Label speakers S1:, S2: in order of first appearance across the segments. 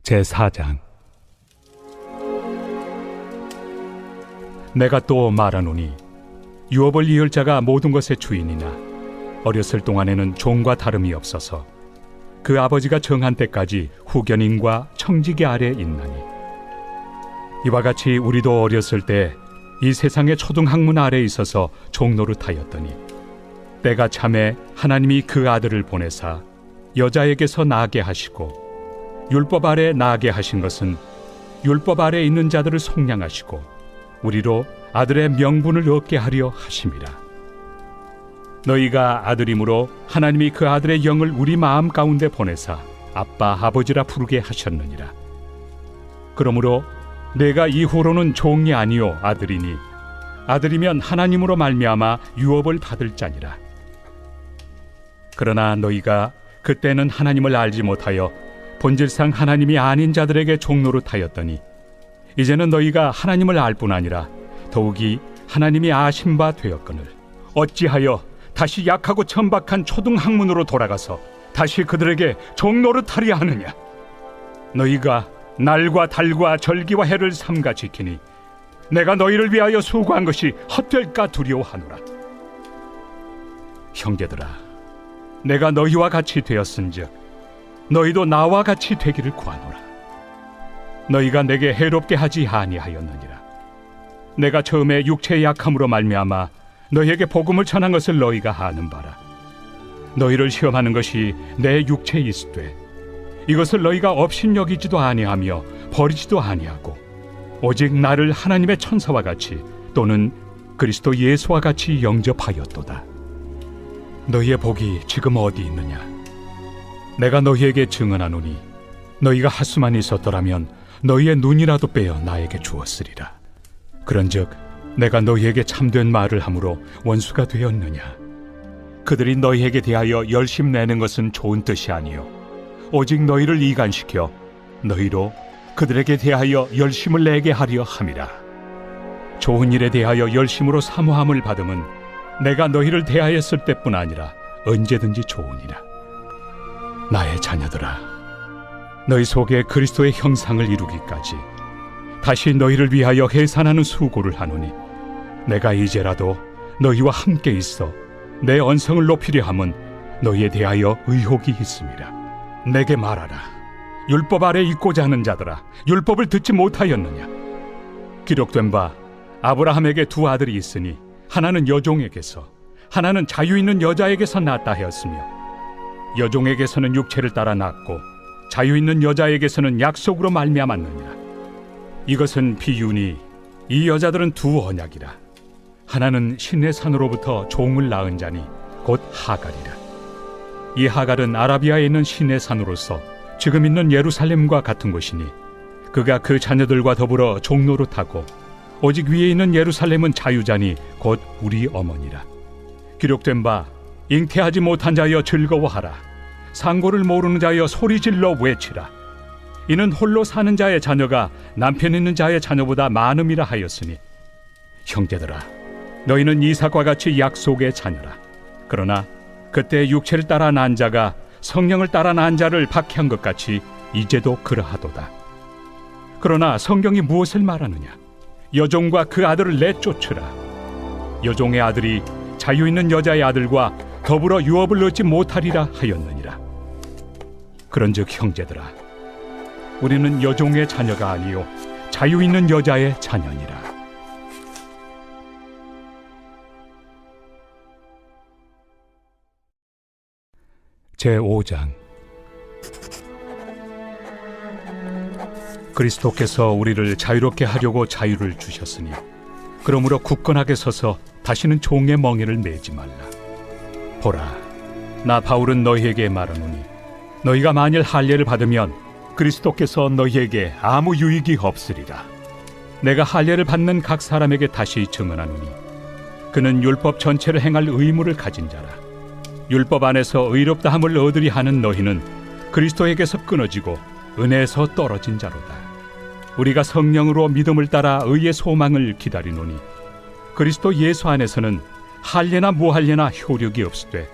S1: 제4장. 내가 또 말하노니 유업을 이을 자가 모든 것의 주인이나 어렸을 동안에는 종과 다름이 없어서 그 아버지가 정한 때까지 후견인과 청지기 아래 있나니, 이와 같이 우리도 어렸을 때 이 세상의 초등학문 아래 있어서 종노릇하였더니 때가 참에 하나님이 그 아들을 보내사 여자에게서 나게 하시고 율법 아래 나게 하신 것은 율법 아래 있는 자들을 속량하시고 우리로 아들의 명분을 얻게 하려 하심이라. 너희가 아들이므로 하나님이 그 아들의 영을 우리 마음 가운데 보내사 아빠 아버지라 부르게 하셨느니라. 그러므로 내가 이후로는 종이 아니요 아들이니 아들이면 하나님으로 말미암아 유업을 받을 자니라. 그러나 너희가 그때는 하나님을 알지 못하여 본질상 하나님이 아닌 자들에게 종노릇하였더니 이제는 너희가 하나님을 알 뿐 아니라 더욱이 하나님이 아신 바 되었거늘 어찌하여 다시 약하고 천박한 초등학문으로 돌아가서 다시 그들에게 종노릇하려 하느냐. 너희가 날과 달과 절기와 해를 삼가 지키니 내가 너희를 위하여 수고한 것이 헛될까 두려워하노라. 형제들아, 내가 너희와 같이 되었은즉 너희도 나와 같이 되기를 구하노라. 너희가 내게 해롭게 하지 아니하였느니라. 내가 처음에 육체의 약함으로 말미암아 너희에게 복음을 전한 것을 너희가 아는 바라. 너희를 시험하는 것이 내 육체에 있으되 이것을 너희가 업신여기지도 아니하며 버리지도 아니하고 오직 나를 하나님의 천사와 같이 또는 그리스도 예수와 같이 영접하였도다. 너희의 복이 지금 어디 있느냐? 내가 너희에게 증언하노니 너희가 할 수만 있었더라면 너희의 눈이라도 빼어 나에게 주었으리라. 그런즉 내가 너희에게 참된 말을 함으로 원수가 되었느냐? 그들이 너희에게 대하여 열심 내는 것은 좋은 뜻이 아니요 오직 너희를 이간시켜 너희로 그들에게 대하여 열심을 내게 하려 함이라. 좋은 일에 대하여 열심으로 사모함을 받음은 내가 너희를 대하였을 때뿐 아니라 언제든지 좋으니라. 나의 자녀들아, 너희 속에 그리스도의 형상을 이루기까지 다시 너희를 위하여 해산하는 수고를 하노니 내가 이제라도 너희와 함께 있어 내 언성을 높이려 함은 너희에 대하여 의혹이 있음이라. 내게 말하라. 율법 아래 있고자 하는 자들아, 율법을 듣지 못하였느냐? 기록된 바 아브라함에게 두 아들이 있으니 하나는 여종에게서 하나는 자유 있는 여자에게서 낳았다 하였으며 여종에게서는 육체를 따라 낳고 자유 있는 여자에게서는 약속으로 말미암았느니라. 이것은 비유니 이 여자들은 두 언약이라. 하나는 신의 산으로부터 종을 낳은 자니 곧 하갈이라. 이 하갈은 아라비아에 있는 신의 산으로서 지금 있는 예루살렘과 같은 곳이니 그가 그 자녀들과 더불어 종노릇하고 오직 위에 있는 예루살렘은 자유자니 곧 우리 어머니라. 기록된 바 잉태하지 못한 자여 즐거워하라. 상고를 모르는 자여 소리질러 외치라. 이는 홀로 사는 자의 자녀가 남편 있는 자의 자녀보다 많음이라 하였으니 형제들아, 너희는 이삭과 같이 약속의 자녀라. 그러나 그때 육체를 따라 난 자가 성령을 따라 난 자를 박해한 것 같이 이제도 그러하도다. 그러나 성경이 무엇을 말하느냐? 여종과 그 아들을 내쫓으라. 여종의 아들이 자유 있는 여자의 아들과 더불어 유업을 얻지 못하리라 하였느니라. 그런즉 형제들아, 우리는 여종의 자녀가 아니요 자유 있는 여자의 자녀니라. 제5장. 그리스도께서 우리를 자유롭게 하려고 자유를 주셨으니 그러므로 굳건하게 서서 다시는 종의 멍에를 매지 말라. 보라, 나 바울은 너희에게 말하노니 너희가 만일 할례를 받으면 그리스도께서 너희에게 아무 유익이 없으리라. 내가 할례를 받는 각 사람에게 다시 증언하노니 그는 율법 전체를 행할 의무를 가진 자라. 율법 안에서 의롭다함을 얻으리 하는 너희는 그리스도에게서 끊어지고 은혜에서 떨어진 자로다. 우리가 성령으로 믿음을 따라 의의 소망을 기다리노니 그리스도 예수 안에서는 할례나 무할례나 효력이 없으되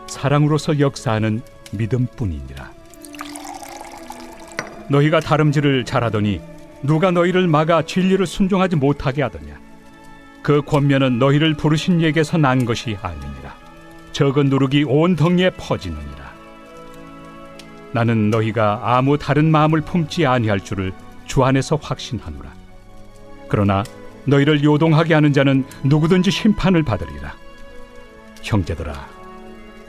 S1: 사랑으로서 역사하는 믿음뿐이니라. 너희가 다름질을 잘하더니 누가 너희를 막아 진리를 순종하지 못하게 하더냐? 그 권면은 너희를 부르신 이에게서 난 것이 아니니라. 적은 누룩이 온 덩이에 퍼지느니라. 나는 너희가 아무 다른 마음을 품지 아니할 줄을 주 안에서 확신하노라. 그러나 너희를 요동하게 하는 자는 누구든지 심판을 받으리라. 형제들아,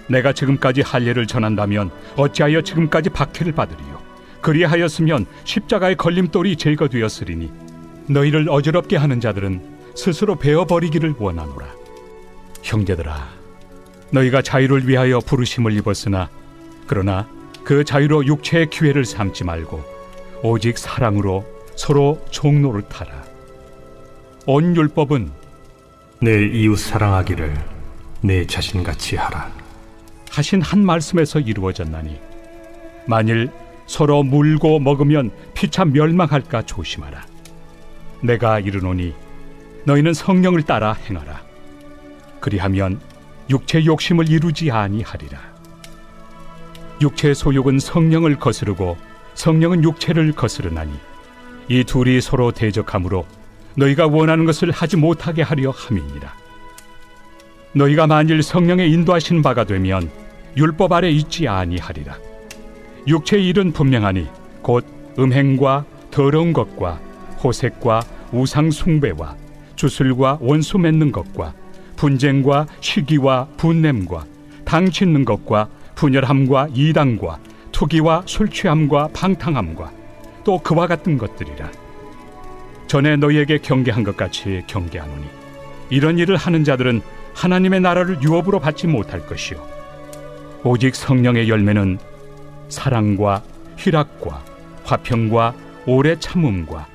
S1: 내가 지금까지 할례를 전한다면 어찌하여 지금까지 박해를 받으리요? 그리하였으면 십자가의 걸림돌이 제거되었으리니 너희를 어지럽게 하는 자들은 스스로 베어버리기를 원하노라. 형제들아, 너희가 자유를 위하여 부르심을 입었으나 그러나 그 자유로 육체의 기회를 삼지 말고 오직 사랑으로 서로 종노릇하라. 온 율법은
S2: 내 이웃 사랑하기를 내 자신같이 하라
S1: 하신 한 말씀에서 이루어졌나니 만일 서로 물고 먹으면 피차 멸망할까 조심하라. 내가 이르노니 너희는 성령을 따라 행하라. 그리하면 육체 욕심을 이루지 아니하리라. 육체의 소욕은 성령을 거스르고 성령은 육체를 거스르나니 이 둘이 서로 대적하므로 너희가 원하는 것을 하지 못하게 하려 함이니라. 너희가 만일 성령의 인도하신 바가 되면 율법 아래 있지 아니하리라. 육체의 일은 분명하니 곧 음행과 더러운 것과 호색과 우상 숭배와 주술과 원수 맺는 것과 분쟁과 시기와 분냄과 당 짓는 것과 분열함과 이당과 투기와 술 취함과 방탕함과 또 그와 같은 것들이라. 전에 너희에게 경계한 것 같이 경계하노니 이런 일을 하는 자들은 하나님의 나라를 유업으로 받지 못할 것이요 오직 성령의 열매는 사랑과 희락과 화평과 오래 참음과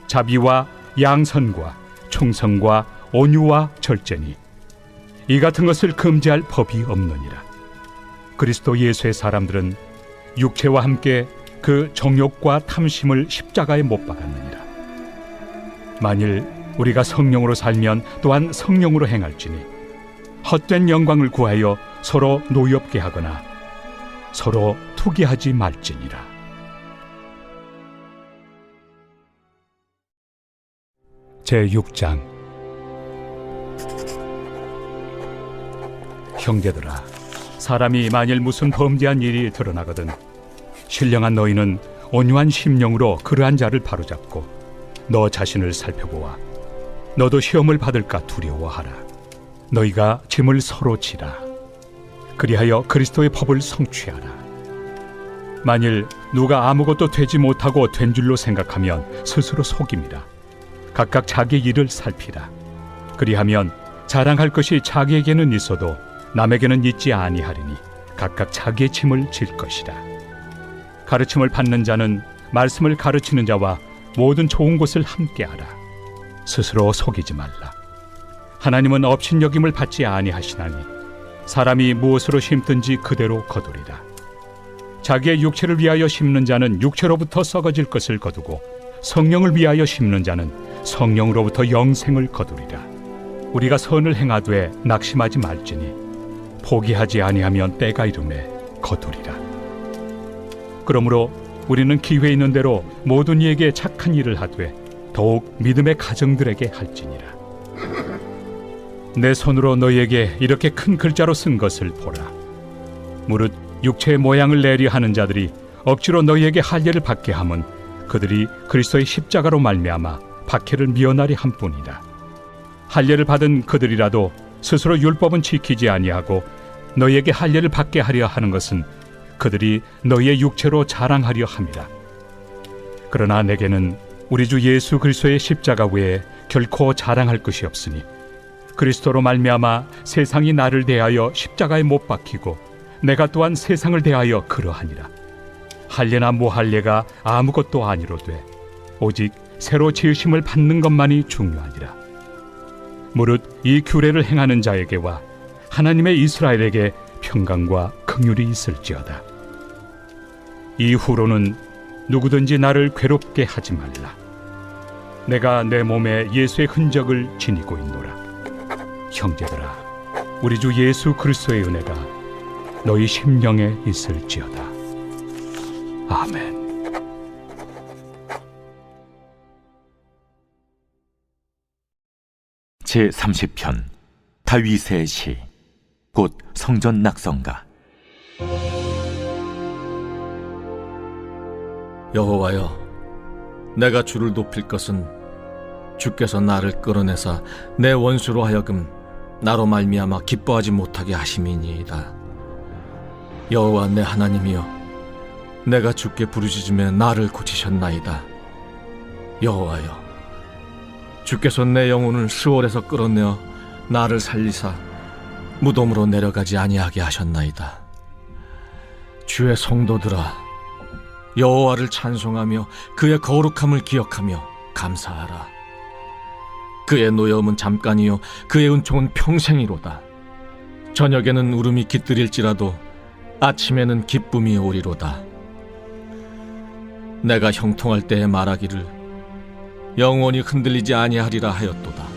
S1: 자비와 양선과 충성과 온유와 절제니 이 같은 것을 금지할 법이 없느니라. 그리스도 예수의 사람들은 육체와 함께 그 정욕과 탐심을 십자가에 못 박았느니라. 만일 우리가 성령으로 살면 또한 성령으로 행할지니 헛된 영광을 구하여 서로 노엽게 하거나 서로 투기하지 말지니라. 제6장. 형제들아, 사람이 만일 무슨 범죄한 일이 드러나거든 신령한 너희는 온유한 심령으로 그러한 자를 바로잡고 너 자신을 살펴보아 너도 시험을 받을까 두려워하라. 너희가 짐을 서로 지라. 그리하여 그리스도의 법을 성취하라. 만일 누가 아무것도 되지 못하고 된 줄로 생각하면 스스로 속임이라. 각각 자기 일을 살피라. 그리하면 자랑할 것이 자기에게는 있어도 남에게는 있지 아니하리니 각각 자기의 짐을 질 것이라. 가르침을 받는 자는 말씀을 가르치는 자와 모든 좋은 것을 함께하라. 스스로 속이지 말라. 하나님은 업신여김을 받지 아니하시나니 사람이 무엇으로 심든지 그대로 거두리라. 자기의 육체를 위하여 심는 자는 육체로부터 썩어질 것을 거두고 성령을 위하여 심는 자는 성령으로부터 영생을 거두리라. 우리가 선을 행하되 낙심하지 말지니 포기하지 아니하면 때가 이르매 거두리라. 그러므로 우리는 기회 있는 대로 모든 이에게 착한 일을 하되 더욱 믿음의 가정들에게 할지니라. 내 손으로 너희에게 이렇게 큰 글자로 쓴 것을 보라. 무릇 육체의 모양을 내려 하는 자들이 억지로 너희에게 할례를 받게 함은 그들이 그리스도의 십자가로 말미암아 박해를 미연하리 함뿐이라. 할례를 받은 그들이라도 스스로 율법은 지키지 아니하고 너희에게 할례를 받게 하려 하는 것은 그들이 너희의 육체로 자랑하려 함이라. 그러나 내게는 우리 주 예수 그리스도의 십자가 외에 결코 자랑할 것이 없으니 그리스도로 말미암아 세상이 나를 대하여 십자가에 못 박히고 내가 또한 세상을 대하여 그러하니라. 할례나 무할례가 아무것도 아니로되 오직 새로 지으심을 받는 것만이 중요하니라. 무릇 이 규례를 행하는 자에게와 하나님의 이스라엘에게 평강과 긍휼이 있을지어다. 이후로는 누구든지 나를 괴롭게 하지 말라. 내가 내 몸에 예수의 흔적을 지니고 있노라. 형제들아, 우리 주 예수 그리스도의 은혜가 너희 심령에 있을지어다. 아멘.
S3: 제30편 다윗의 시, 곧 성전 낙성가.
S4: 여호와여, 내가 주를 높일 것은 주께서 나를 끌어내사 내 원수로 하여금 나로 말미암아 기뻐하지 못하게 하심이니이다. 여호와 내 하나님이여, 내가 주께 부르짖음에 나를 고치셨나이다. 여호와여, 주께서 내 영혼을 스올에서 끌어내어 나를 살리사 무덤으로 내려가지 아니하게 하셨나이다. 주의 성도들아, 여호와를 찬송하며 그의 거룩함을 기억하며 감사하라. 그의 노여움은 잠깐이요 그의 은총은 평생이로다. 저녁에는 울음이 깃들일지라도 아침에는 기쁨이 오리로다. 내가 형통할 때에 말하기를 영원히 흔들리지 아니하리라 하였도다.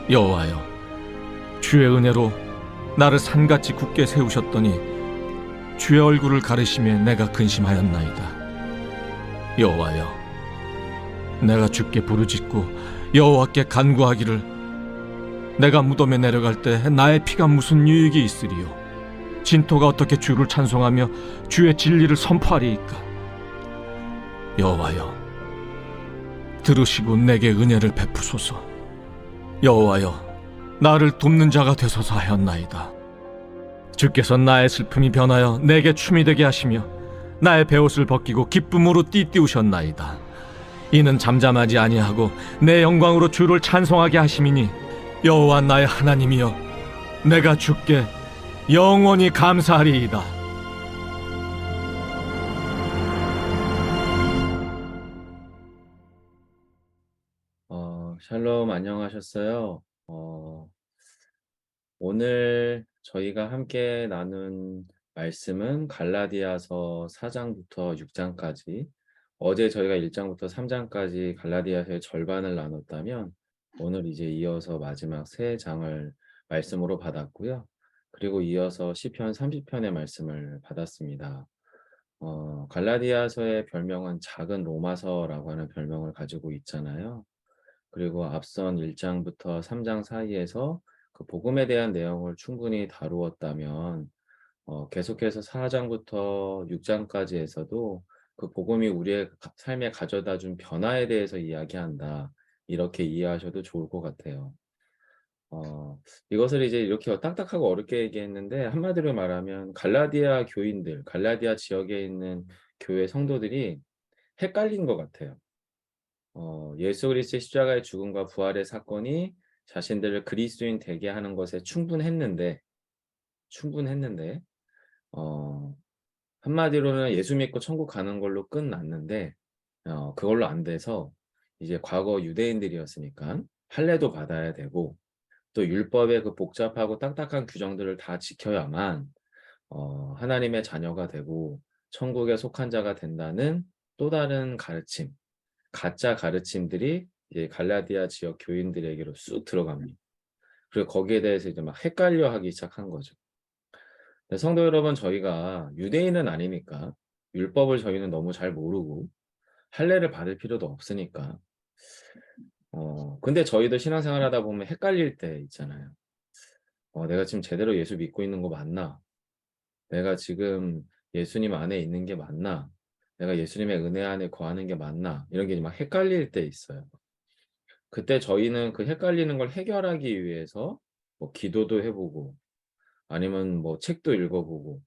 S4: 여호와여, 주의 은혜로 나를 산같이 굳게 세우셨더니 주의 얼굴을 가리심에 내가 근심하였나이다. 여호와여, 내가 주께 부르짖고 여호와께 간구하기를 내가 무덤에 내려갈 때 나의 피가 무슨 유익이 있으리요? 진토가 어떻게 주를 찬송하며 주의 진리를 선포하리이까? 여호와여, 들으시고 내게 은혜를 베푸소서. 여호와여, 나를 돕는 자가 되소서 하였나이다. 주께서 나의 슬픔이 변하여 내게 춤이 되게 하시며 나의 베옷을 벗기고 기쁨으로 띠띠우셨나이다. 이는 잠잠하지 아니하고 내 영광으로 주를 찬송하게 하심이니 여호와 나의 하나님이여, 내가 주께 영원히 감사하리이다.
S5: 샬롬, 안녕하셨어요? 오늘 저희가 함께 나눈 말씀은 갈라디아서 4장부터 6장까지, 어제 저희가 1장부터 3장까지 갈라디아서의 절반을 나눴다면 오늘 이제 이어서 마지막 3장을 말씀으로 받았고요. 그리고 이어서 시편 30편의 말씀을 받았습니다. 갈라디아서의 별명은 작은 로마서라고 하는 별명을 가지고 있잖아요. 그리고 앞선 1장부터 3장 사이에서 그 복음에 대한 내용을 충분히 다루었다면 계속해서 4장부터 6장까지에서도 그 복음이 우리의 삶에 가져다 준 변화에 대해서 이야기한다, 이렇게 이해하셔도 좋을 것 같아요. 이것을 이제 이렇게 딱딱하고 어렵게 얘기했는데, 한마디로 말하면 갈라디아 교인들, 갈라디아 지역에 있는 교회 성도들이 헷갈린 것 같아요. 예수 그리스도의 십자가의 죽음과 부활의 사건이 자신들을 그리스도인 되게 하는 것에 충분했는데 한마디로는 예수 믿고 천국 가는 걸로 끝났는데, 그걸로 안 돼서 이제 과거 유대인들이었으니까 할례도 받아야 되고 또 율법의 그 복잡하고 딱딱한 규정들을 다 지켜야만 하나님의 자녀가 되고 천국에 속한 자가 된다는 또 다른 가르침, 가짜 가르침들이 이제 갈라디아 지역 교인들에게로 쑥 들어갑니다. 그리고 거기에 대해서 이제 막 헷갈려 하기 시작한 거죠. 성도 여러분, 저희가 유대인은 아니니까, 율법을 저희는 너무 잘 모르고 할례를 받을 필요도 없으니까, 근데 저희도 신앙생활 하다 보면 헷갈릴 때 있잖아요. 내가 지금 제대로 예수 믿고 있는 거 맞나? 내가 지금 예수님 안에 있는 게 맞나? 내가 예수님의 은혜 안에 거하는 게 맞나? 이런 게 막 헷갈릴 때 있어요. 그때 저희는 그 헷갈리는 걸 해결하기 위해서 뭐 기도도 해보고, 아니면 뭐 책도 읽어보고,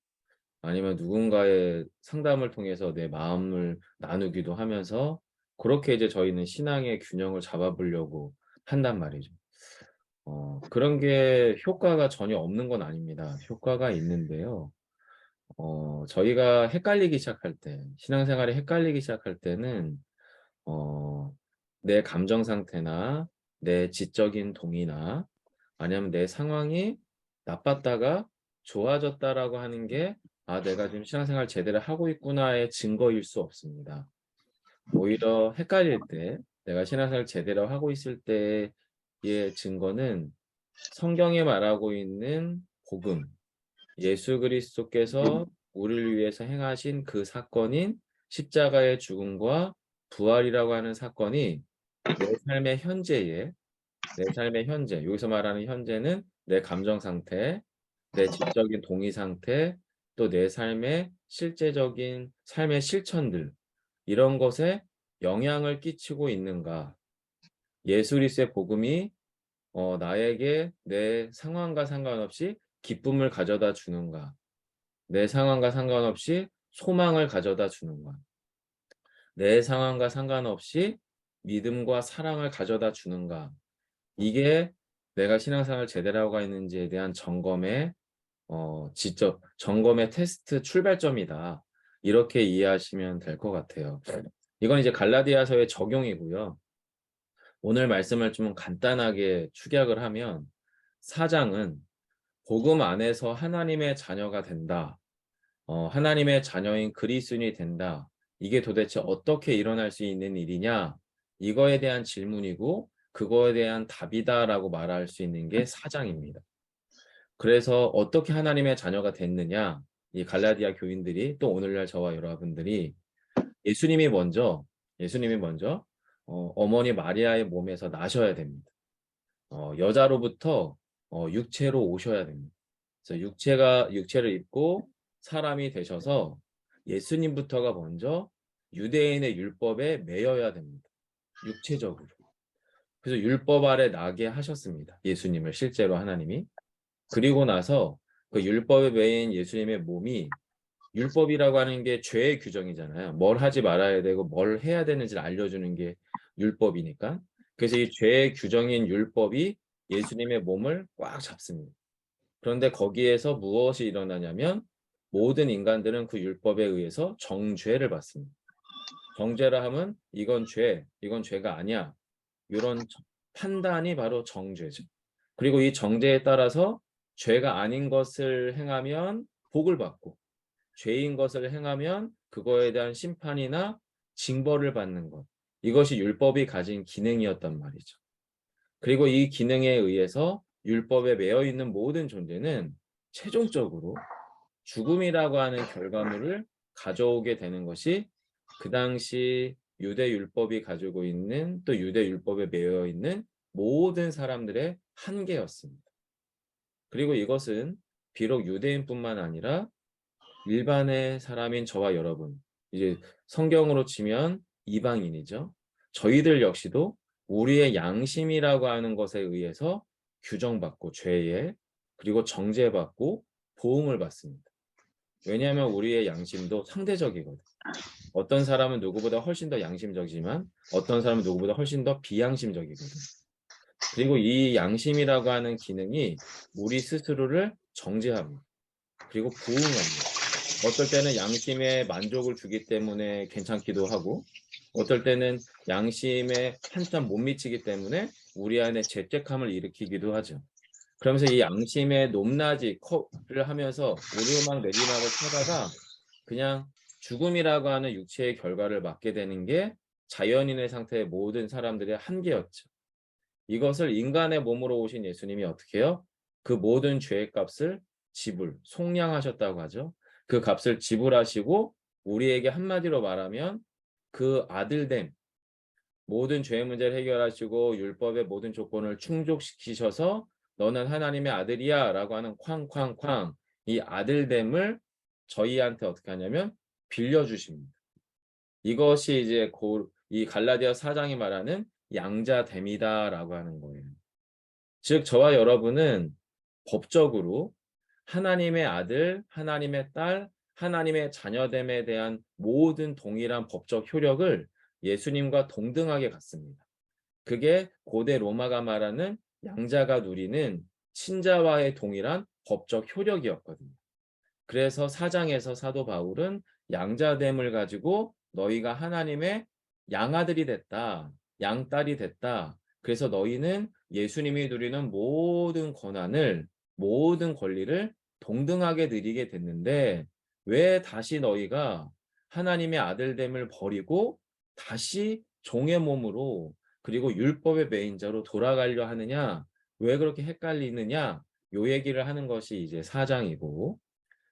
S5: 아니면 누군가의 상담을 통해서 내 마음을 나누기도 하면서 그렇게 이제 저희는 신앙의 균형을 잡아보려고 한단 말이죠. 그런 게 효과가 전혀 없는 건 아닙니다. 효과가 있는데요. 저희가 헷갈리기 시작할 때, 신앙생활에 헷갈리기 시작할 때는 내 감정 상태나 내 지적인 동의나 아니면 내 상황이 나빴다가 좋아졌다라고 하는 게 내가 지금 신앙생활 제대로 하고 있구나의 증거일 수 없습니다. 오히려 헷갈릴 때, 내가 신앙생활 제대로 하고 있을 때의 증거는 성경에 말하고 있는 복음, 예수 그리스도께서 우리를 위해서 행하신 그 사건인 십자가의 죽음과 부활이라고 하는 사건이 내 삶의 현재에 내 삶의 현재, 여기서 말하는 현재는 내 감정 상태, 내 지적인 동의 상태, 또 내 삶의 실제적인 삶의 실천들, 이런 것에 영향을 끼치고 있는가? 예수 그리스도의 복음이 나에게 내 상황과 상관없이 기쁨을 가져다 주는가? 내 상황과 상관없이 소망을 가져다 주는가? 내 상황과 상관없이 믿음과 사랑을 가져다 주는가? 이게 내가 신앙생활을 제대로 하고 있는지에 대한 점검의 테스트 출발점이다. 이렇게 이해하시면 될 것 같아요. 이건 이제 갈라디아서의 적용이고요. 오늘 말씀을 좀 간단하게 축약을 하면 4장은 복음 안에서 하나님의 자녀가 된다. 하나님의 자녀인 그리스도인이 된다. 이게 도대체 어떻게 일어날 수 있는 일이냐? 이거에 대한 질문이고 그거에 대한 답이다라고 말할 수 있는 게 4장입니다. 그래서 어떻게 하나님의 자녀가 됐느냐? 이 갈라디아 교인들이 또 오늘날 저와 여러분들이 예수님이 먼저 어머니 마리아의 몸에서 나셔야 됩니다. 여자로부터 육체로 오셔야 됩니다. 그래서 육체를 입고 사람이 되셔서 예수님부터가 먼저 유대인의 율법에 매여야 됩니다. 육체적으로. 그래서 율법 아래 나게 하셨습니다. 예수님을 실제로 하나님이. 그리고 나서 그 율법에 매인 예수님의 몸이, 율법이라고 하는 게 죄의 규정이잖아요. 뭘 하지 말아야 되고 뭘 해야 되는지를 알려주는 게 율법이니까. 그래서 이 죄의 규정인 율법이 예수님의 몸을 꽉 잡습니다. 그런데 거기에서 무엇이 일어나냐면 모든 인간들은 그 율법에 의해서 정죄를 받습니다. 정죄라 하면 이건 죄가 아니야. 이런 판단이 바로 정죄죠. 그리고 이 정죄에 따라서 죄가 아닌 것을 행하면 복을 받고 죄인 것을 행하면 그거에 대한 심판이나 징벌을 받는 것. 이것이 율법이 가진 기능이었단 말이죠. 그리고 이 기능에 의해서 율법에 매여 있는 모든 존재는 최종적으로 죽음이라고 하는 결과물을 가져오게 되는 것이 그 당시 유대 율법이 가지고 있는, 또 유대 율법에 매여 있는 모든 사람들의 한계였습니다. 그리고 이것은 비록 유대인뿐만 아니라 일반의 사람인 저와 여러분, 이제 성경으로 치면 이방인이죠. 저희들 역시도 우리의 양심이라고 하는 것에 의해서 규정받고 죄에, 그리고 정죄받고 보응을 받습니다. 왜냐하면 우리의 양심도 상대적이거든. 어떤 사람은 누구보다 훨씬 더 양심적이지만 어떤 사람은 누구보다 훨씬 더 비양심적이거든. 그리고 이 양심이라고 하는 기능이 우리 스스로를 정죄합니다. 그리고 부응합니다. 어떨 때는 양심에 만족을 주기 때문에 괜찮기도 하고, 어떨 때는 양심에 한참 못 미치기 때문에 우리 안에 죄책감을 일으키기도 하죠. 그러면서 이 양심의 높낮이를 하면서 오르막 내리막을 타다가 그냥 죽음이라고 하는 육체의 결과를 맞게 되는 게 자연인의 상태의 모든 사람들의 한계였죠. 이것을 인간의 몸으로 오신 예수님이 어떻게 해요? 그 모든 죄의 값을 속량하셨다고 하죠. 그 값을 지불하시고 우리에게 한마디로 말하면 그 아들됨, 모든 죄의 문제를 해결하시고 율법의 모든 조건을 충족시키셔서 너는 하나님의 아들이야 라고 하는 쾅쾅쾅, 이 아들됨을 저희한테 어떻게 하냐면 빌려주십니다. 이것이 이제 이 갈라디아 4장이 말하는 양자됨이다 라고 하는 거예요. 즉 저와 여러분은 법적으로 하나님의 아들, 하나님의 딸, 하나님의 자녀됨에 대한 모든 동일한 법적 효력을 예수님과 동등하게 갖습니다. 그게 고대 로마가 말하는 양자가 누리는 친자와의 동일한 법적 효력이었거든요. 그래서 4장에서 사도 바울은 양자됨을 가지고 너희가 하나님의 양아들이 됐다, 양딸이 됐다. 그래서 너희는 예수님이 누리는 모든 권한을, 모든 권리를 동등하게 누리게 됐는데 왜 다시 너희가 하나님의 아들됨을 버리고 다시 종의 몸으로, 그리고 율법의 매인자로 돌아가려 하느냐? 왜 그렇게 헷갈리느냐? 요 얘기를 하는 것이 이제 4장이고,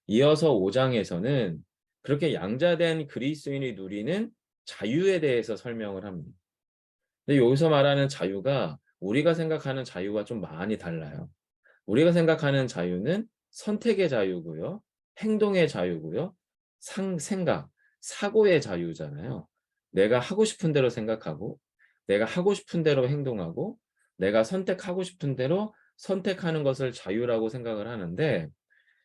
S5: 이어서 5장에서는 그렇게 양자된 그리스도인이 누리는 자유에 대해서 설명을 합니다. 근데 여기서 말하는 자유가 우리가 생각하는 자유와 좀 많이 달라요. 우리가 생각하는 자유는 선택의 자유고요. 행동의 자유고요. 생각, 사고의 자유잖아요. 내가 하고 싶은 대로 생각하고, 내가 하고 싶은 대로 행동하고, 내가 선택하고 싶은 대로 선택하는 것을 자유라고 생각을 하는데,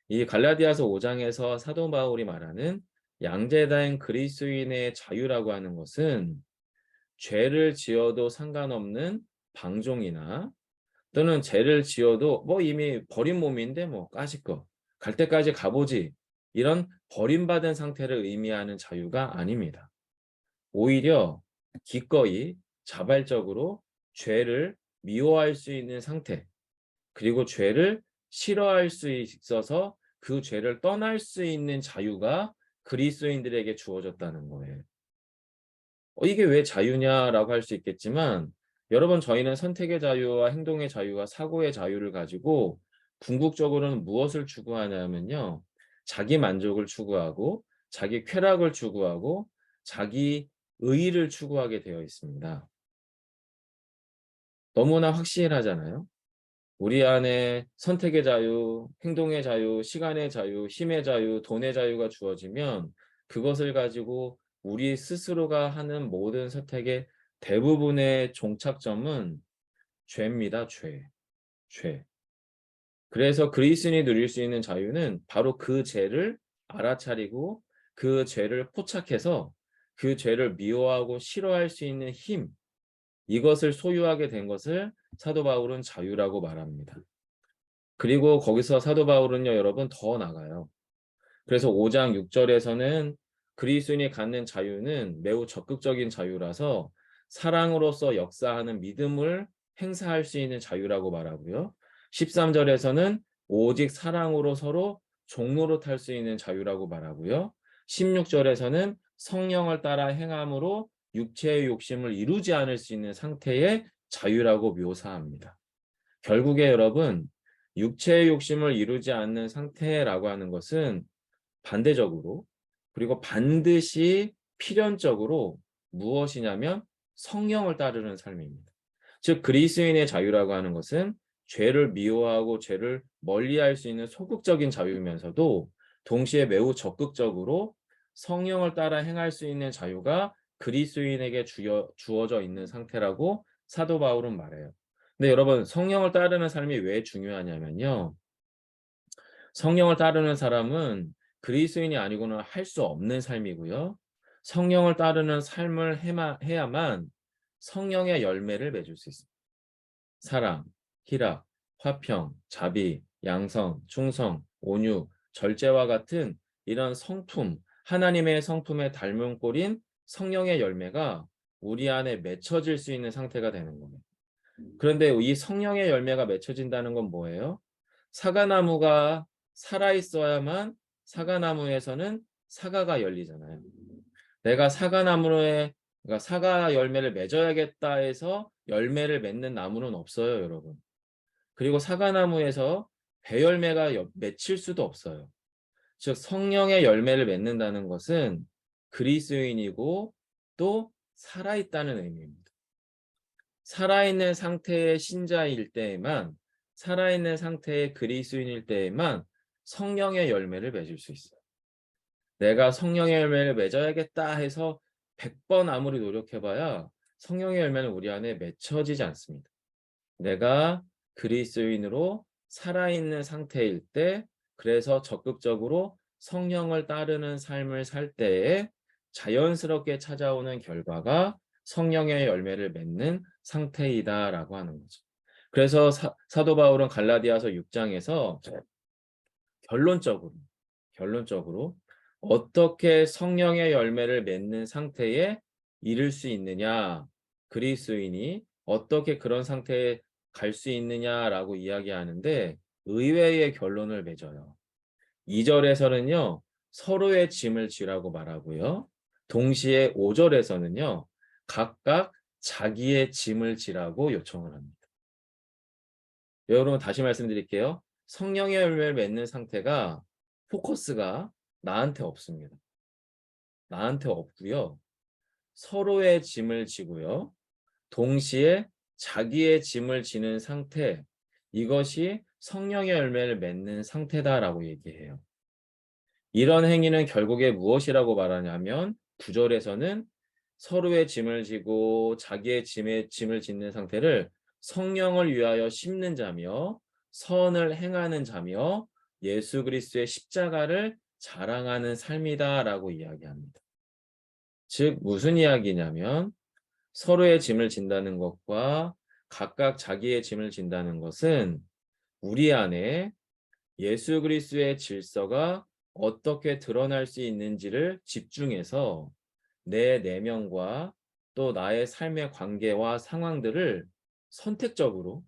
S5: 이 갈라디아서 5장에서 사도 바울이 말하는 양제다인 그리스도인의 자유라고 하는 것은 죄를 지어도 상관없는 방종이나 또는 죄를 지어도 뭐 이미 버린 몸인데 뭐 까짓거 갈 때까지 가보지, 이런 버림받은 상태를 의미하는 자유가 아닙니다. 오히려 기꺼이 자발적으로 죄를 미워할 수 있는 상태, 그리고 죄를 싫어할 수 있어서 그 죄를 떠날 수 있는 자유가 그리스도인들에게 주어졌다는 거예요. 이게 왜 자유냐라고 할 수 있겠지만, 여러분, 저희는 선택의 자유와 행동의 자유와 사고의 자유를 가지고 궁극적으로는 무엇을 추구하냐면요, 자기 만족을 추구하고 자기 쾌락을 추구하고 자기 의의를 추구하게 되어 있습니다. 너무나 확실하잖아요. 우리 안에 선택의 자유, 행동의 자유, 시간의 자유, 힘의 자유, 돈의 자유가 주어지면 그것을 가지고 우리 스스로가 하는 모든 선택의 대부분의 종착점은 죄입니다. 죄. 그래서 그리스도인이 누릴 수 있는 자유는 바로 그 죄를 알아차리고 그 죄를 포착해서 그 죄를 미워하고 싫어할 수 있는 힘, 이것을 소유하게 된 것을 사도 바울은 자유라고 말합니다. 그리고 거기서 사도 바울은요, 여러분, 더 나가요. 그래서 5장 6절에서는 그리스도인이 갖는 자유는 매우 적극적인 자유라서 사랑으로서 역사하는 믿음을 행사할 수 있는 자유라고 말하고요. 13절에서는 오직 사랑으로 서로 종로로 탈 수 있는 자유라고 말하고요. 16절에서는 성령을 따라 행함으로 육체의 욕심을 이루지 않을 수 있는 상태의 자유라고 묘사합니다. 결국에 여러분, 육체의 욕심을 이루지 않는 상태라고 하는 것은 반대적으로, 그리고 반드시 필연적으로 무엇이냐면 성령을 따르는 삶입니다. 즉 그리스도인의 자유라고 하는 것은 죄를 미워하고 죄를 멀리할 수 있는 소극적인 자유이면서도 동시에 매우 적극적으로 성령을 따라 행할 수 있는 자유가 그리스도인에게 주어져 있는 상태라고 사도 바울은 말해요. 근데 여러분, 성령을 따르는 삶이 왜 중요하냐면요, 성령을 따르는 사람은 그리스도인이 아니고는 할 수 없는 삶이고요. 성령을 따르는 삶을 해야만 성령의 열매를 맺을 수 있습니다. 사랑, 희락, 화평, 자비, 양성, 충성, 온유, 절제와 같은 이런 성품, 하나님의 성품에 닮은 꼴인 성령의 열매가 우리 안에 맺혀질 수 있는 상태가 되는 겁니다. 그런데 이 성령의 열매가 맺혀진다는 건 뭐예요? 사과나무가 살아있어야만 사과나무에서는 사과가 열리잖아요. 내가 그러니까 사과 열매를 맺어야겠다 해서 열매를 맺는 나무는 없어요, 여러분. 그리고 사과나무에서 배열매가 맺힐 수도 없어요. 즉 성령의 열매를 맺는다는 것은 그리스도인이고 또 살아있다는 의미입니다. 살아있는 상태의 신자일 때에만, 살아있는 상태의 그리스도인일 때에만 성령의 열매를 맺을 수 있어요. 내가 성령의 열매를 맺어야겠다 해서 100번 아무리 노력해봐야 성령의 열매는 우리 안에 맺혀지지 않습니다. 내가 그리스도인으로 살아있는 상태일 때, 그래서 적극적으로 성령을 따르는 삶을 살 때에 자연스럽게 찾아오는 결과가 성령의 열매를 맺는 상태이다라고 하는 거죠. 그래서 사도 바울은 갈라디아서 6장에서 결론적으로 어떻게 성령의 열매를 맺는 상태에 이를 수 있느냐, 그리스도인이 어떻게 그런 상태에 갈 수 있느냐라고 이야기하는데 의외의 결론을 맺어요. 2절에서는요, 서로의 짐을 지라고 말하고요. 동시에 5절에서는요, 각각 자기의 짐을 지라고 요청을 합니다. 여러분, 다시 말씀드릴게요. 성령의 열매를 맺는 상태가 포커스가 나한테 없습니다. 나한테 없고요. 서로의 짐을 지고요. 동시에 자기의 짐을 지는 상태, 이것이 성령의 열매를 맺는 상태다라고 얘기해요. 이런 행위는 결국에 무엇이라고 말하냐면 9절에서는 서로의 짐을 지고 자기의 짐을 짓는 상태를 성령을 위하여 심는 자며 선을 행하는 자며 예수 그리스도의 십자가를 자랑하는 삶이다라고 이야기합니다. 즉 무슨 이야기냐면 서로의 짐을 진다는 것과 각각 자기의 짐을 진다는 것은 우리 안에 예수 그리스도의 질서가 어떻게 드러날 수 있는지를 집중해서 내 내면과 또 나의 삶의 관계와 상황들을 선택적으로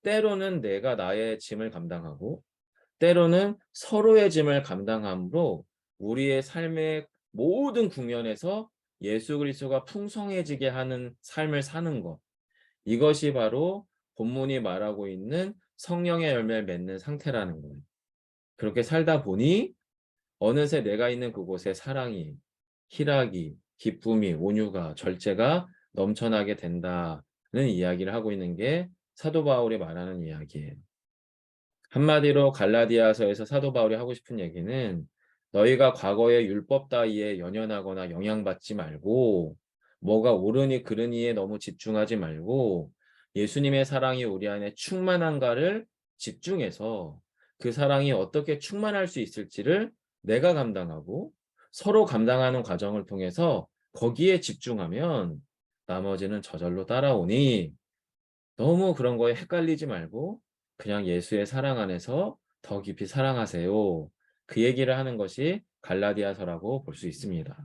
S5: 때로는 내가 나의 짐을 감당하고 때로는 서로의 짐을 감당함으로 우리의 삶의 모든 국면에서 예수 그리스도가 풍성해지게 하는 삶을 사는 것. 이것이 바로 본문이 말하고 있는 성령의 열매를 맺는 상태라는 거예요. 그렇게 살다 보니 어느새 내가 있는 그곳에 사랑이, 희락이, 기쁨이, 온유가, 절제가 넘쳐나게 된다는 이야기를 하고 있는 게 사도 바울이 말하는 이야기예요. 한마디로 갈라디아서에서 사도 바울이 하고 싶은 얘기는 너희가 과거의 율법 따위에 연연하거나 영향받지 말고 뭐가 옳으니 그르니에 너무 집중하지 말고 예수님의 사랑이 우리 안에 충만한가를 집중해서 그 사랑이 어떻게 충만할 수 있을지를 내가 감당하고 서로 감당하는 과정을 통해서 거기에 집중하면 나머지는 저절로 따라오니 너무 그런 거에 헷갈리지 말고 그냥 예수의 사랑 안에서 더 깊이 사랑하세요. 그 얘기를 하는 것이 갈라디아서라고 볼 수 있습니다.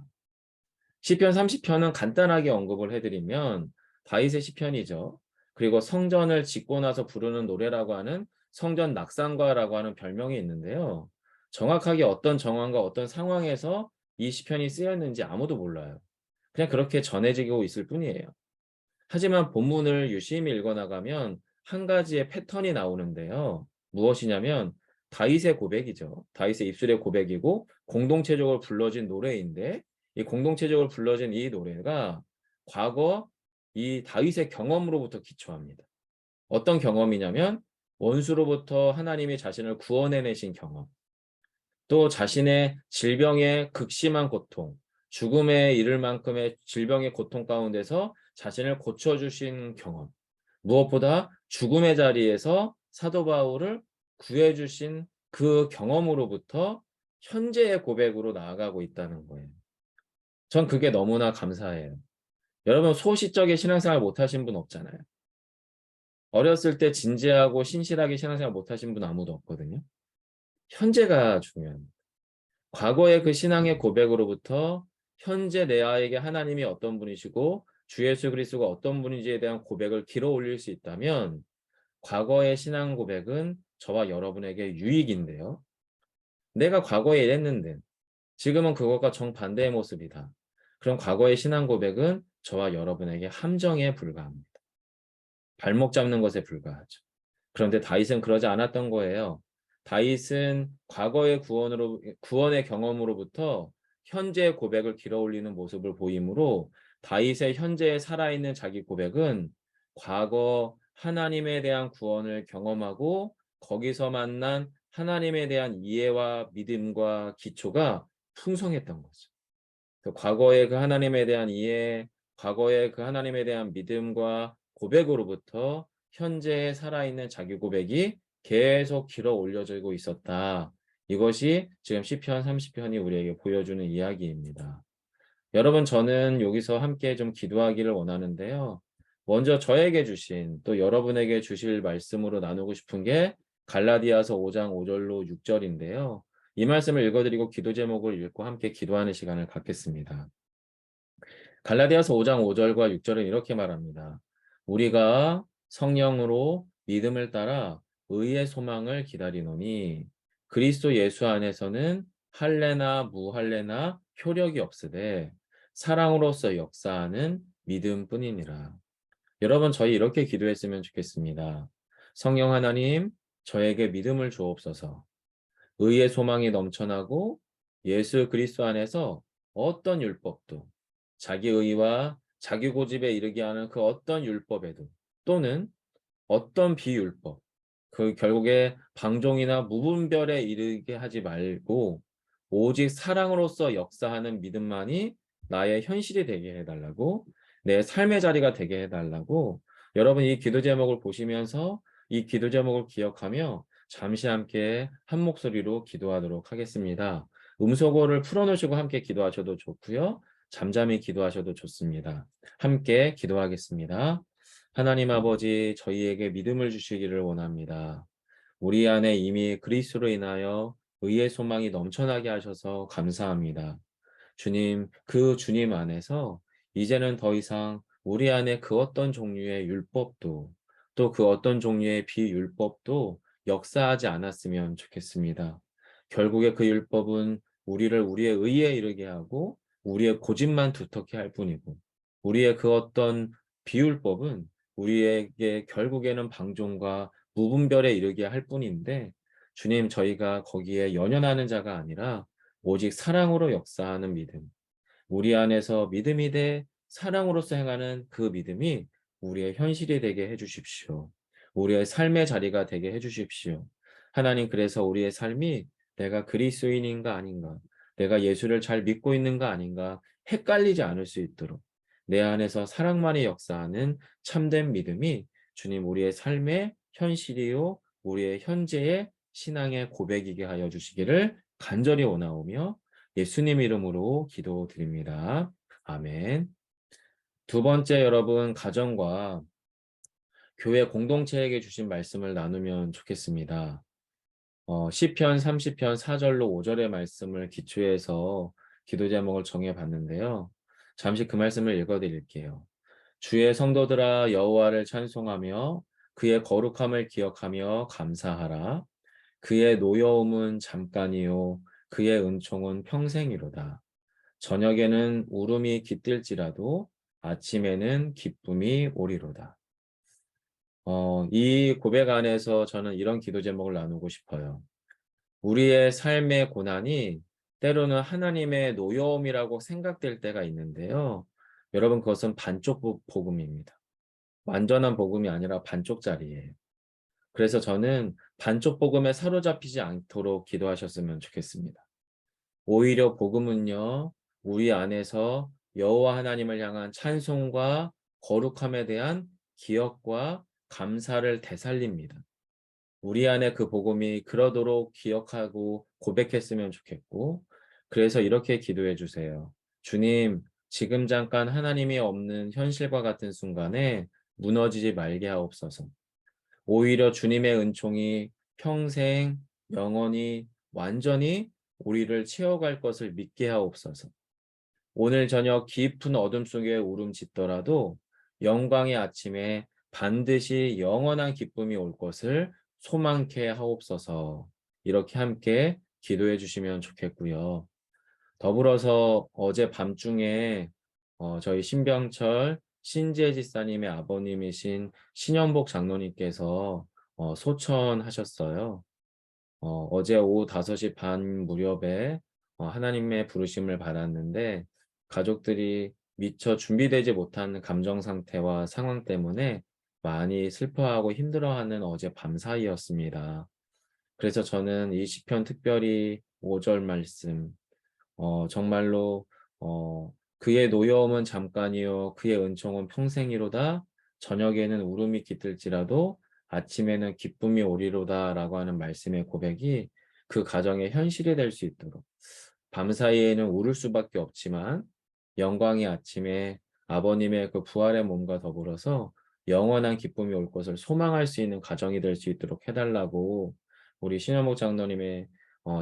S5: 시편 30편은 간단하게 언급을 해드리면 다윗의 시편이죠. 그리고 성전을 짓고 나서 부르는 노래라고 하는 성전 낙상가라고 하는 별명이 있는데요. 정확하게 어떤 정황과 어떤 상황에서 이 시편이 쓰였는지 아무도 몰라요. 그냥 그렇게 전해지고 있을 뿐이에요. 하지만 본문을 유심히 읽어나가면 한 가지의 패턴이 나오는데요. 무엇이냐면 다윗의 고백이죠. 다윗의 입술의 고백이고 공동체적으로 불러진 노래인데 이 공동체적으로 불러진 이 노래가 과거 이 다윗의 경험으로부터 기초합니다. 어떤 경험이냐면 원수로부터 하나님이 자신을 구원해내신 경험, 또 자신의 질병의 극심한 고통, 죽음에 이를 만큼의 질병의 고통 가운데서 자신을 고쳐주신 경험, 무엇보다 죽음의 자리에서 사도 바울을 구해주신 그 경험으로부터 현재의 고백으로 나아가고 있다는 거예요. 전 그게 너무나 감사해요. 여러분 소시적인 신앙생활 못하신 분 없잖아요. 어렸을 때 진지하고 신실하게 신앙생활 못하신 분 아무도 없거든요. 현재가 중요합니다. 과거의 그 신앙의 고백으로부터 현재 내아에게 하나님이 어떤 분이시고 주 예수 그리스도가 어떤 분인지에 대한 고백을 길어 올릴 수 있다면 과거의 신앙 고백은 저와 여러분에게 유익인데요. 내가 과거에 이랬는데 지금은 그것과 정반대의 모습이다. 그럼 과거의 신앙 고백은 저와 여러분에게 함정에 불과합니다. 발목 잡는 것에 불과하죠. 그런데 다윗은 그러지 않았던 거예요. 다윗은 과거의 구원의 경험으로부터 현재의 고백을 길어 올리는 모습을 보이므로 다윗의 현재에 살아있는 자기 고백은 과거 하나님에 대한 구원을 경험하고 거기서 만난 하나님에 대한 이해와 믿음과 기초가 풍성했던 거죠. 과거의 그 하나님에 대한 이해, 과거의 그 하나님에 대한 믿음과 고백으로부터 현재에 살아있는 자기 고백이 계속 길어 올려지고 있었다. 이것이 지금 시편 30편이 우리에게 보여주는 이야기입니다. 여러분 저는 여기서 함께 좀 기도하기를 원하는데요. 먼저 저에게 주신 또 여러분에게 주실 말씀으로 나누고 싶은 게 갈라디아서 5장 5절로 6절인데요. 이 말씀을 읽어드리고 기도 제목을 읽고 함께 기도하는 시간을 갖겠습니다. 갈라디아서 5장 5절과 6절은 이렇게 말합니다. 우리가 성령으로 믿음을 따라 의의 소망을 기다리노니 그리스도 예수 안에서는 할례나 무할례나 효력이 없으되 사랑으로서 역사하는 믿음뿐이니라. 여러분 저희 이렇게 기도했으면 좋겠습니다. 성령 하나님 저에게 믿음을 주옵소서. 의의 소망이 넘쳐나고 예수 그리스도 안에서 어떤 율법도 자기 의와 자기 고집에 이르게 하는 그 어떤 율법에도 또는 어떤 비율법, 그 결국에 방종이나 무분별에 이르게 하지 말고 오직 사랑으로서 역사하는 믿음만이 나의 현실이 되게 해달라고, 내 삶의 자리가 되게 해달라고, 여러분 이 기도 제목을 보시면서 이 기도 제목을 기억하며 잠시 함께 한 목소리로 기도하도록 하겠습니다. 음소거를 풀어놓으시고 함께 기도하셔도 좋고요. 잠잠히 기도하셔도 좋습니다. 함께 기도하겠습니다. 하나님 아버지, 저희에게 믿음을 주시기를 원합니다. 우리 안에 이미 그리스도로 인하여 의의 소망이 넘쳐나게 하셔서 감사합니다. 주님, 그 주님 안에서 이제는 더 이상 우리 안에 그 어떤 종류의 율법도 또 그 어떤 종류의 비율법도 역사하지 않았으면 좋겠습니다. 결국에 그 율법은 우리를 우리의 의에 이르게 하고 우리의 고집만 두텁게 할 뿐이고, 우리의 그 어떤 비율법은 우리에게 결국에는 방종과 무분별에 이르게 할 뿐인데, 주님, 저희가 거기에 연연하는 자가 아니라 오직 사랑으로 역사하는 믿음, 우리 안에서 믿음이 돼 사랑으로서 행하는 그 믿음이 우리의 현실이 되게 해주십시오. 우리의 삶의 자리가 되게 해주십시오. 하나님, 그래서 우리의 삶이 내가 그리스도인인가 아닌가, 내가 예수를 잘 믿고 있는가 아닌가 헷갈리지 않을 수 있도록 내 안에서 사랑만이 역사하는 참된 믿음이 주님 우리의 삶의 현실이요 우리의 현재의 신앙의 고백이게 하여 주시기를 간절히 원하오며 예수님 이름으로 기도드립니다. 아멘. 두 번째, 여러분 가정과 교회 공동체에게 주신 말씀을 나누면 좋겠습니다. 시편 30편 4절로 5절의 말씀을 기초해서 기도 제목을 정해 봤는데요. 잠시 그 말씀을 읽어 드릴게요. 주의 성도들아 여호와를 찬송하며 그의 거룩함을 기억하며 감사하라. 그의 노여움은 잠깐이요 그의 은총은 평생이로다. 저녁에는 울음이 깃들지라도 아침에는 기쁨이 오리로다. 이 고백 안에서 저는 이런 기도 제목을 나누고 싶어요. 우리의 삶의 고난이 때로는 하나님의 노여움이라고 생각될 때가 있는데요. 여러분, 그것은 반쪽 복음입니다. 완전한 복음이 아니라 반쪽짜리예요. 그래서 저는 반쪽 복음에 사로잡히지 않도록 기도하셨으면 좋겠습니다. 오히려 복음은요, 우리 안에서 여호와 하나님을 향한 찬송과 거룩함에 대한 기억과 감사를 되살립니다. 우리 안에 그 복음이 그러도록 기억하고 고백했으면 좋겠고, 그래서 이렇게 기도해 주세요. 주님, 지금 잠깐 하나님이 없는 현실과 같은 순간에 무너지지 말게 하옵소서. 오히려 주님의 은총이 평생 영원히 완전히 우리를 채워갈 것을 믿게 하옵소서. 오늘 저녁 깊은 어둠 속에 울음짓더라도 영광의 아침에 반드시 영원한 기쁨이 올 것을 소망케 하옵소서. 이렇게 함께 기도해 주시면 좋겠고요. 더불어서 어제 밤중에 저희 신병철 신지혜 집사님의 아버님이신 신현복 장로님께서 소천하셨어요. 어제 오후 5시 반 무렵에 하나님의 부르심을 받았는데, 가족들이 미처 준비되지 못한 감정 상태와 상황 때문에 많이 슬퍼하고 힘들어하는 어제 밤 사이였습니다. 그래서 저는 이 시편 특별히 5절 말씀, 정말로 그의 노여움은 잠깐이요 그의 은총은 평생이로다. 저녁에는 울음이 깃들지라도 아침에는 기쁨이 오리로다 라고 하는 말씀의 고백이 그 가정의 현실이 될 수 있도록, 밤사이에는 울을 수밖에 없지만 영광의 아침에 아버님의 그 부활의 몸과 더불어서 영원한 기쁨이 올 것을 소망할 수 있는 가정이 될 수 있도록 해달라고 우리 신현목 장로님의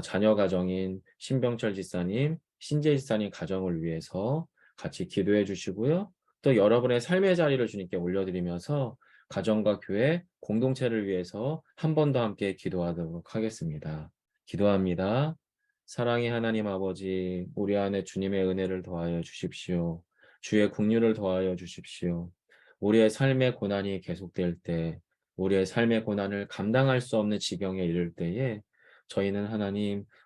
S5: 자녀 가정인 신병철 집사님, 신재 집사님 가정을 위해서 같이 기도해 주시고요. 또 여러분의 삶의 자리를 주님께 올려드리면서 가정과 교회 공동체를 위해서 한 번 더 함께 기도하도록 하겠습니다. 기도합니다. 사랑의 하나님 아버지, 우리 안에 주님의 은혜를 더하여 주십시오. 주의 긍휼을 더하여 주십시오. 우리의 삶의 고난이 계속될 때, 우리의 삶의 고난을 감당할 수 없는 지경에 이를 때에 저희는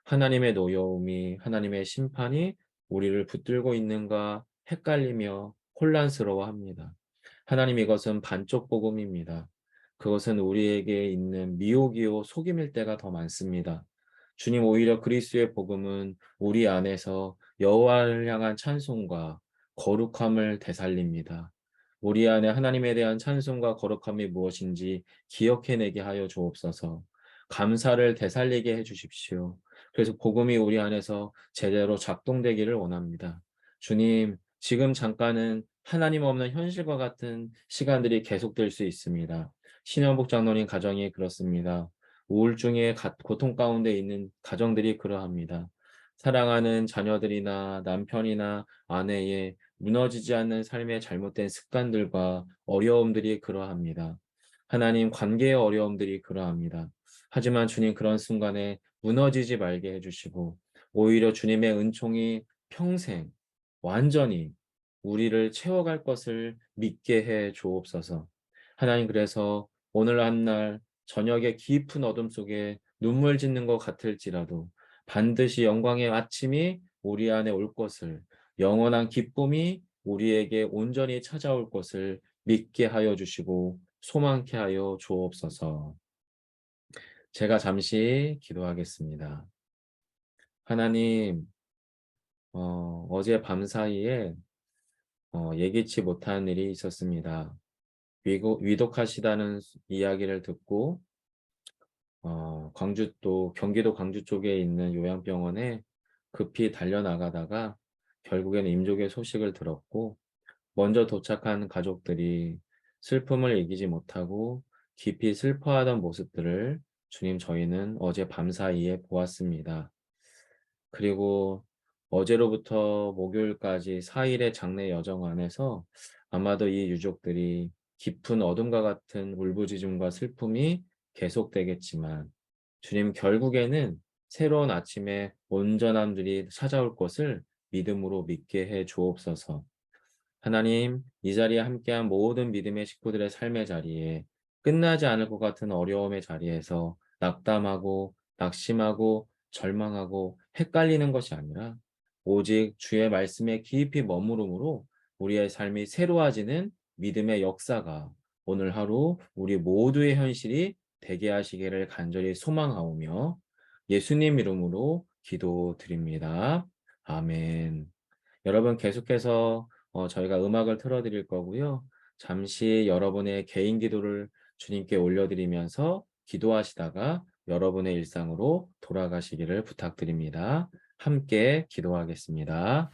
S5: 하나님의 노여움이, 하나님의 심판이 우리를 붙들고 있는가 헷갈리며 혼란스러워합니다. 하나님, 이것은 반쪽 복음입니다. 그것은 우리에게 있는 미혹이요 속임일 때가 더 많습니다. 주님, 오히려 그리스도의 복음은 우리 안에서 여호와를 향한 찬송과 거룩함을 되살립니다. 우리 안에 하나님에 대한 찬송과 거룩함이 무엇인지 기억해내게 하여 주옵소서. 감사를 되살리게 해 주십시오. 그래서 복음이 우리 안에서 제대로 작동되기를 원합니다. 주님, 지금 잠깐은 하나님 없는 현실과 같은 시간들이 계속될 수 있습니다. 신영복 장로님 가정이 그렇습니다. 우울증의 고통 가운데 있는 가정들이 그러합니다. 사랑하는 자녀들이나 남편이나 아내의 무너지지 않는 삶의 잘못된 습관들과 어려움들이 그러합니다. 하나님, 관계의 어려움들이 그러합니다. 하지만 주님, 그런 순간에 무너지지 말게 해주시고 오히려 주님의 은총이 평생 완전히 우리를 채워갈 것을 믿게 해 주옵소서. 하나님, 그래서 오늘 한 날 저녁의 깊은 어둠 속에 눈물 짓는 것 같을지라도 반드시 영광의 아침이 우리 안에 올 것을, 영원한 기쁨이 우리에게 온전히 찾아올 것을 믿게 하여 주시고 소망케 하여 주옵소서. 제가 잠시 기도하겠습니다. 하나님, 어제 밤 사이에 예기치 못한 일이 있었습니다. 위독하시다는 이야기를 듣고 경기도 광주 쪽에 있는 요양병원에 급히 달려나가다가 결국에는 임종의 소식을 들었고, 먼저 도착한 가족들이 슬픔을 이기지 못하고 깊이 슬퍼하던 모습들을 주님, 저희는 어제 밤 사이에 보았습니다. 그리고 어제로부터 목요일까지 4일의 장례 여정 안에서 아마도 이 유족들이 깊은 어둠과 같은 울부짖음과 슬픔이 계속되겠지만, 주님, 결국에는 새로운 아침에 온전함들이 찾아올 것을 믿음으로 믿게 해 주옵소서. 하나님, 이 자리에 함께한 모든 믿음의 식구들의 삶의 자리에 끝나지 않을 것 같은 어려움의 자리에서 낙담하고 낙심하고 절망하고 헷갈리는 것이 아니라 오직 주의 말씀에 깊이 머무름으로 우리의 삶이 새로워지는 믿음의 역사가 오늘 하루 우리 모두의 현실이 되게 하시기를 간절히 소망하오며 예수님 이름으로 기도드립니다. 아멘. 여러분, 계속해서 저희가 음악을 틀어드릴 거고요. 잠시 여러분의 개인 기도를 주님께 올려드리면서 기도하시다가 여러분의 일상으로 돌아가시기를 부탁드립니다. 함께 기도하겠습니다.